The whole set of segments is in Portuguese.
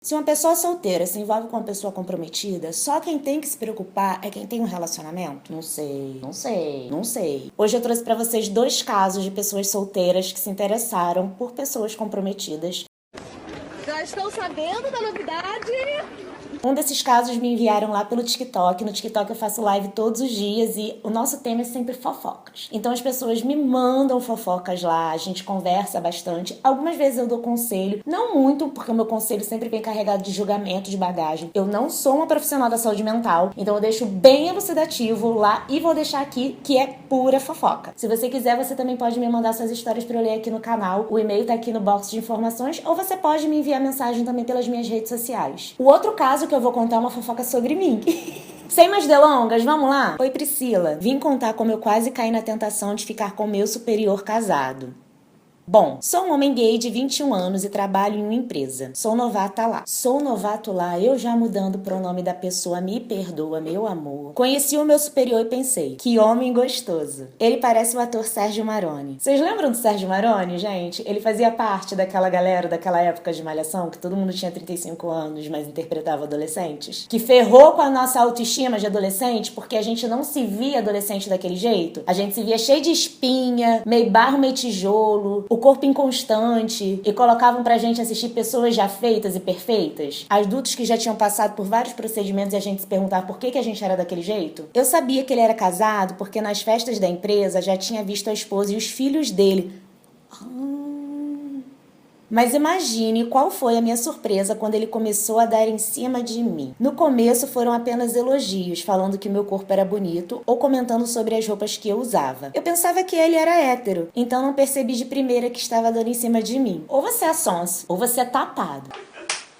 Se uma pessoa solteira se envolve com uma pessoa comprometida, só quem tem que se preocupar é quem tem um relacionamento? Não sei. Hoje eu trouxe pra vocês 2 casos de pessoas solteiras que se interessaram por pessoas comprometidas. Já estão sabendo da novidade? Um desses casos me enviaram lá pelo TikTok. No TikTok eu faço live todos os dias e o nosso tema é sempre fofocas. Então as pessoas me mandam fofocas lá, a gente conversa bastante. Algumas vezes eu dou conselho, não muito, porque o meu conselho sempre vem carregado de julgamento, de bagagem. Eu não sou uma profissional da saúde mental, então eu deixo bem elucidativo lá e vou deixar aqui que é pura fofoca. Se você quiser, você também pode me mandar suas histórias pra eu ler aqui no canal. O e-mail tá aqui no box de informações, ou você pode me enviar mensagem também pelas minhas redes sociais. O outro caso que eu vou contar é uma fofoca sobre mim. Sem mais delongas, vamos lá? Oi, Priscila. Vim contar como eu quase caí na tentação de ficar com meu superior casado. Bom, sou um homem gay de 21 anos e trabalho em uma empresa. Sou novata lá. Eu já mudando o pronome da pessoa, me perdoa, meu amor. Conheci o meu superior e pensei, que homem gostoso. Ele parece o ator Sérgio Maroni. Vocês lembram do Sérgio Maroni, gente? Ele fazia parte daquela galera, daquela época de Malhação, que todo mundo tinha 35 anos, mas interpretava adolescentes. Que ferrou com a nossa autoestima de adolescente, porque a gente não se via adolescente daquele jeito. A gente se via cheio de espinha, meio barro, meio tijolo, o corpo inconstante, e colocavam pra gente assistir pessoas já feitas e perfeitas, adultos que já tinham passado por vários procedimentos e a gente se perguntava por que a gente era daquele jeito. Eu sabia que ele era casado porque nas festas da empresa já tinha visto a esposa e os filhos dele. Mas imagine qual foi a minha surpresa quando ele começou a dar em cima de mim. No começo foram apenas elogios, falando que meu corpo era bonito ou comentando sobre as roupas que eu usava. Eu pensava que ele era hétero, então não percebi de primeira que estava dando em cima de mim. Ou você é sonso, ou você é tapado.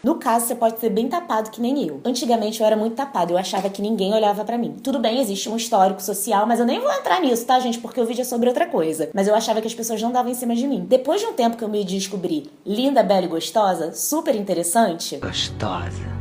No caso, você pode ser bem tapado que nem eu. Antigamente eu era muito tapado, eu achava que ninguém olhava pra mim. Tudo bem, existe um histórico social, mas eu nem vou entrar nisso, tá, gente? Porque o vídeo é sobre outra coisa. Mas eu achava que as pessoas não davam em cima de mim. Depois de um tempo que eu me descobri linda, bela e gostosa, super interessante... Gostosa.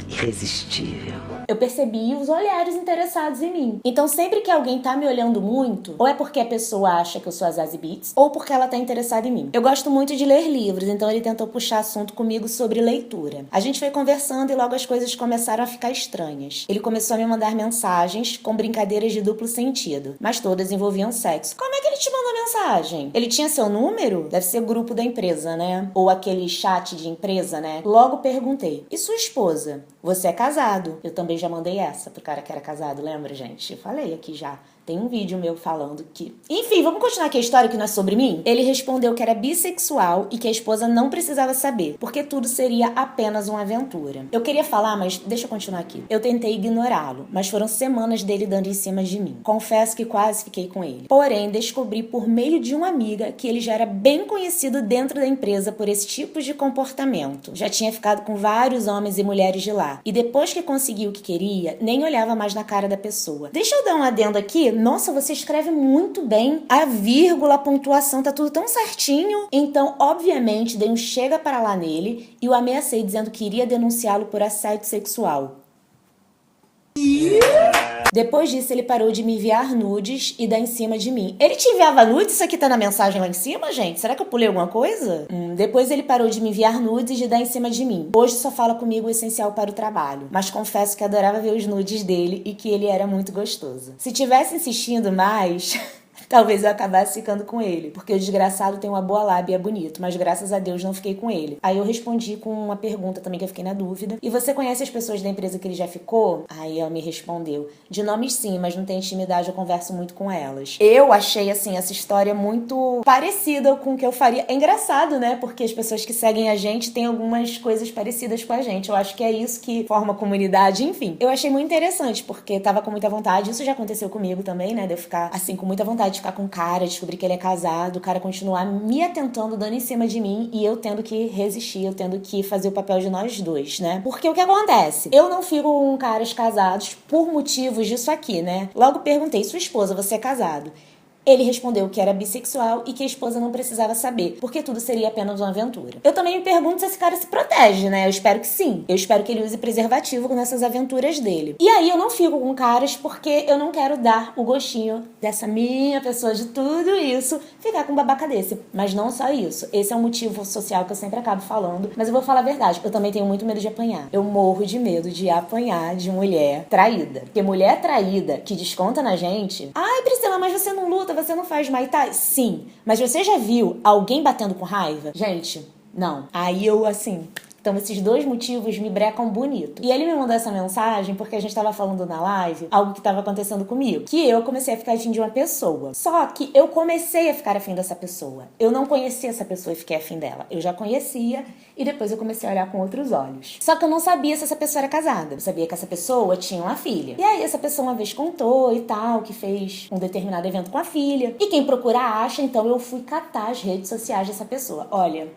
Irresistível. Eu percebi os olhares interessados em mim. Então sempre que alguém tá me olhando muito, ou é porque a pessoa acha que eu sou a Zazie Beetz, ou porque ela tá interessada em mim. Eu gosto muito de ler livros, então ele tentou puxar assunto comigo sobre leitura. A gente foi conversando e logo as coisas começaram a ficar estranhas. Ele começou a me mandar mensagens com brincadeiras de duplo sentido, mas todas envolviam sexo. Como é que ele te mandou mensagem? Ele tinha seu número? Deve ser grupo da empresa, né? Ou aquele chat de empresa, né? Logo perguntei, e sua esposa? Você é casado? Eu também já mandei essa pro cara que era casado, lembra, gente? Eu falei aqui já. Tem um vídeo meu falando que... Enfim, vamos continuar aqui a história que não é sobre mim? Ele respondeu que era bissexual e que a esposa não precisava saber, porque tudo seria apenas uma aventura. Eu queria falar, mas deixa eu continuar aqui. Eu tentei ignorá-lo, mas foram semanas dele dando em cima de mim. Confesso que quase fiquei com ele. Porém, descobri por meio de uma amiga que ele já era bem conhecido dentro da empresa por esse tipo de comportamento. Já tinha ficado com vários homens e mulheres de lá. E depois que conseguiu o que queria, nem olhava mais na cara da pessoa. Deixa eu dar um adendo aqui. Nossa, você escreve muito bem. A vírgula, a pontuação, tá tudo tão certinho. Então, obviamente, dei um chega para lá nele e o ameacei dizendo que iria denunciá-lo por assédio sexual. Depois disso, ele parou de me enviar nudes e dar em cima de mim. Ele te enviava nudes? Isso aqui tá na mensagem lá em cima, gente? Será que eu pulei alguma coisa? Depois ele parou de me enviar nudes e de dar em cima de mim. Hoje só fala comigo o essencial para o trabalho. Mas confesso que adorava ver os nudes dele e que ele era muito gostoso. Se tivesse insistindo mais... Talvez eu acabasse ficando com ele, porque o desgraçado tem uma boa lábia e é bonito, mas graças a Deus não fiquei com ele. Aí eu respondi com uma pergunta também que eu fiquei na dúvida. E você conhece as pessoas da empresa que ele já ficou? Aí ela me respondeu. De nomes sim, mas não tem intimidade, eu converso muito com elas. Eu achei, assim, essa história muito parecida com o que eu faria. É engraçado, né? Porque as pessoas que seguem a gente têm algumas coisas parecidas com a gente. Eu acho que é isso que forma a comunidade, enfim. Eu achei muito interessante, porque tava com muita vontade. Isso já aconteceu comigo também, né? De eu ficar, assim, com muita vontade de ficar com o cara, descobrir que ele é casado, o cara continuar me atentando, dando em cima de mim e eu tendo que resistir, eu tendo que fazer o papel de nós dois, né? Porque o que acontece? Eu não fico com caras casados por motivos disso aqui, né? Logo perguntei, sua esposa, você é casado? Ele respondeu que era bissexual e que a esposa não precisava saber, porque tudo seria apenas uma aventura. Eu também me pergunto se esse cara se protege, né? Eu espero que sim. Eu espero que ele use preservativo nessas aventuras dele. E aí eu não fico com caras porque eu não quero dar o gostinho dessa minha pessoa de tudo isso ficar com um babaca desse. Mas não só isso. Esse é um motivo social que eu sempre acabo falando. Mas eu vou falar a verdade. Eu também tenho muito medo de apanhar. Eu morro de medo de apanhar de mulher traída. Porque mulher traída que desconta na gente... Ai, Priscila, mas você não luta, você não faz Muay Thai? Sim. Mas você já viu alguém batendo com raiva? Gente, não. Aí eu, assim... Então, esses dois motivos me brecam bonito. E ele me mandou essa mensagem porque a gente tava falando na live algo que tava acontecendo comigo. Que eu comecei a ficar afim de uma pessoa. Só que eu comecei a ficar afim dessa pessoa. Eu não conhecia essa pessoa e fiquei afim dela. Eu já conhecia e depois eu comecei a olhar com outros olhos. Só que eu não sabia se essa pessoa era casada. Eu sabia que essa pessoa tinha uma filha. E aí essa pessoa uma vez contou e tal, que fez um determinado evento com a filha. E quem procura acha, então eu fui catar as redes sociais dessa pessoa. Olha...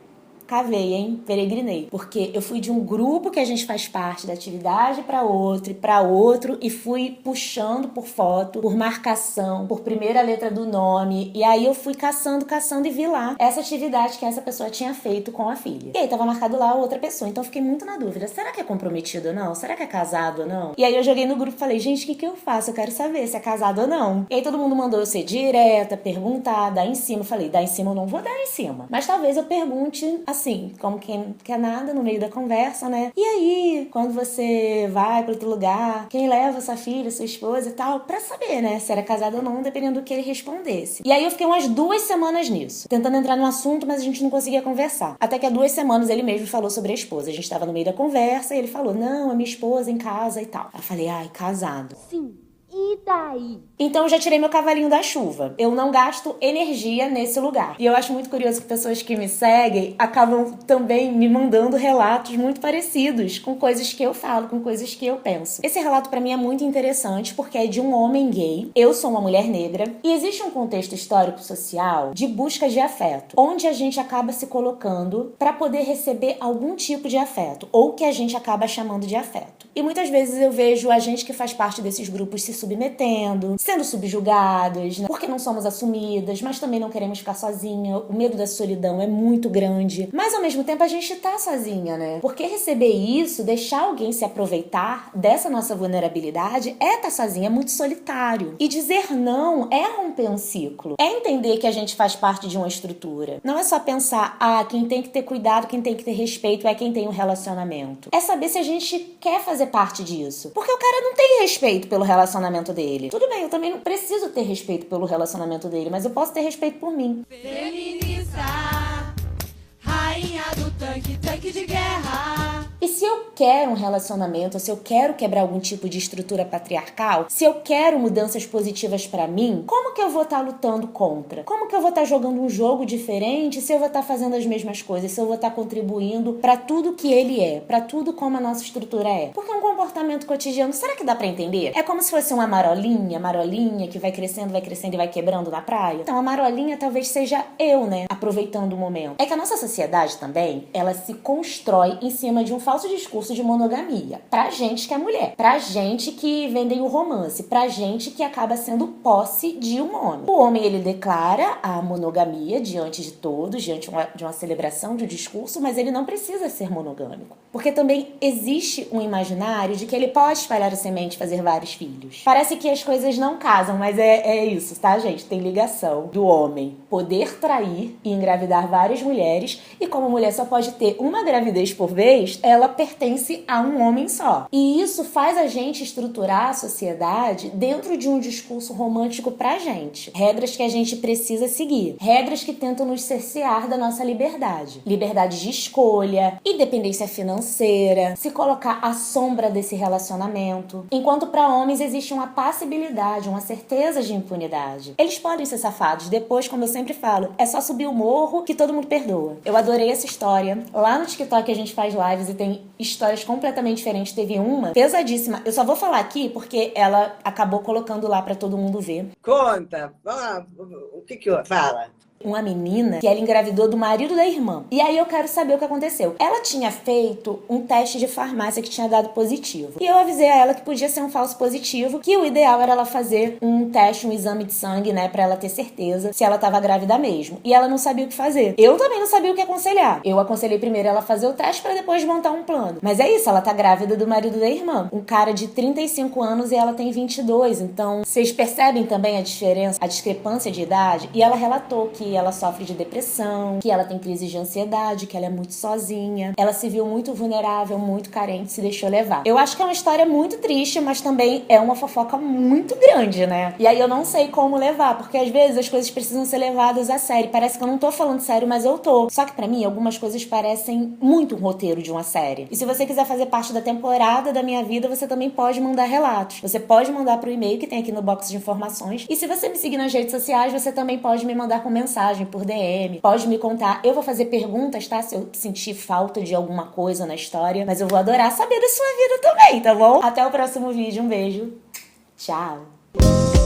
Cavei, hein? Peregrinei. Porque eu fui de um grupo que a gente faz parte da atividade para outro e fui puxando por foto, por marcação, por primeira letra do nome. E aí eu fui caçando e vi lá essa atividade que essa pessoa tinha feito com a filha. E aí tava marcado lá outra pessoa. Então eu fiquei muito na dúvida. Será que é comprometido ou não? Será que é casado ou não? E aí eu joguei no grupo e falei, gente, o que eu faço? Eu quero saber se é casado ou não. E aí todo mundo mandou eu ser direta, perguntar, dar em cima. Eu falei, dar em cima eu não vou dar em cima. Mas talvez eu pergunte assim, como quem não quer nada no meio da conversa, né? E aí, quando você vai pra outro lugar, quem leva sua filha, sua esposa e tal, pra saber, né? Se era casado ou não, dependendo do que ele respondesse. E aí eu fiquei umas 2 semanas nisso, tentando entrar no assunto, mas a gente não conseguia conversar. Até que há 2 semanas ele mesmo falou sobre a esposa. A gente tava no meio da conversa e ele falou, não, a minha esposa em casa e tal. Aí eu falei, ai, casado. Sim. E daí? Então eu já tirei meu cavalinho da chuva. Eu não gasto energia nesse lugar. E eu acho muito curioso que pessoas que me seguem acabam também me mandando relatos muito parecidos com coisas que eu falo, com coisas que eu penso. Esse relato pra mim é muito interessante porque é de um homem gay. Eu sou uma mulher negra. E existe um contexto histórico-social de busca de afeto, onde a gente acaba se colocando pra poder receber algum tipo de afeto, ou que a gente acaba chamando de afeto. E muitas vezes eu vejo a gente que faz parte desses grupos se submetendo, sendo subjugadas, né? Porque não somos assumidas, mas também não queremos ficar sozinha. O medo da solidão é muito grande. Mas ao mesmo tempo a gente tá sozinha, né? Porque receber isso, deixar alguém se aproveitar dessa nossa vulnerabilidade é tá sozinha, é muito solitário. E dizer não é romper um ciclo. É entender que a gente faz parte de uma estrutura. Não é só pensar, quem tem que ter cuidado, quem tem que ter respeito é quem tem um relacionamento. É saber se a gente quer fazer parte disso. Porque o cara não tem respeito pelo relacionamento dele. Tudo bem, eu também não preciso ter respeito pelo relacionamento dele, mas eu posso ter respeito por mim. Feminista, rainha do tanque, tanque de guerra. E se eu quero um relacionamento, se eu quero quebrar algum tipo de estrutura patriarcal, se eu quero mudanças positivas pra mim, como que eu vou estar lutando contra? Como que eu vou estar jogando um jogo diferente se eu vou estar fazendo as mesmas coisas, se eu vou estar contribuindo pra tudo que ele é, pra tudo como a nossa estrutura é? Porque é um comportamento cotidiano, será que dá pra entender? É como se fosse uma marolinha que vai crescendo e vai quebrando na praia. Então a marolinha talvez seja eu, né? Aproveitando o momento. É que a nossa sociedade também, ela se constrói em cima de um falso discurso de monogamia. Pra gente que é mulher. Pra gente que vendem o romance. Pra gente que acaba sendo posse de um homem. O homem, ele declara a monogamia diante de todos, diante de uma celebração de um discurso, mas ele não precisa ser monogâmico. Porque também existe um imaginário de que ele pode espalhar a semente e fazer vários filhos. Parece que as coisas não casam, mas é isso, tá, gente? Tem ligação do homem poder trair e engravidar várias mulheres, e como a mulher só pode ter uma gravidez por vez, ela pertence a um homem só. E isso faz a gente estruturar a sociedade dentro de um discurso romântico pra gente. Regras que a gente precisa seguir. Regras que tentam nos cercear da nossa liberdade. Liberdade de escolha, independência financeira, se colocar à sombra desse relacionamento. Enquanto pra homens existe uma passibilidade, uma certeza de impunidade. Eles podem ser safados. Depois, como eu sempre falo, é só subir o morro que todo mundo perdoa. Eu adorei essa história. Lá no TikTok a gente faz lives e tem histórias completamente diferentes. Teve uma pesadíssima. Eu só vou falar aqui porque ela acabou colocando lá pra todo mundo ver. Conta. O que que fala? uma menina que ela engravidou do marido da irmã. E aí eu quero saber o que aconteceu. Ela tinha feito um teste de farmácia que tinha dado positivo. E eu avisei a ela que podia ser um falso positivo, que o ideal era ela fazer um teste, um exame de sangue, né, pra ela ter certeza se ela tava grávida mesmo. E ela não sabia o que fazer. Eu também não sabia o que aconselhar. Eu aconselhei primeiro ela fazer o teste pra depois montar um plano. Mas é isso, ela tá grávida do marido da irmã. Um cara de 35 anos e ela tem 22. Então, vocês percebem também a diferença, a discrepância de idade? E ela relatou que ela sofre de depressão, que ela tem crises de ansiedade, que ela é muito sozinha. Ela se viu muito vulnerável, muito carente, se deixou levar. Eu acho que é uma história muito triste, mas também é uma fofoca muito grande, né? E aí eu não sei como levar, porque às vezes as coisas precisam ser levadas a sério. Parece que eu não tô falando sério, mas eu tô. Só que pra mim, algumas coisas parecem muito um roteiro de uma série. E se você quiser fazer parte da temporada da minha vida, você também pode mandar relatos. Você pode mandar pro e-mail que tem aqui no box de informações. E se você me seguir nas redes sociais, você também pode me mandar com mensagem por DM. Pode me contar. Eu vou fazer perguntas, tá? Se eu sentir falta de alguma coisa na história. Mas eu vou adorar saber da sua vida também, tá bom? Até o próximo vídeo. Um beijo. Tchau.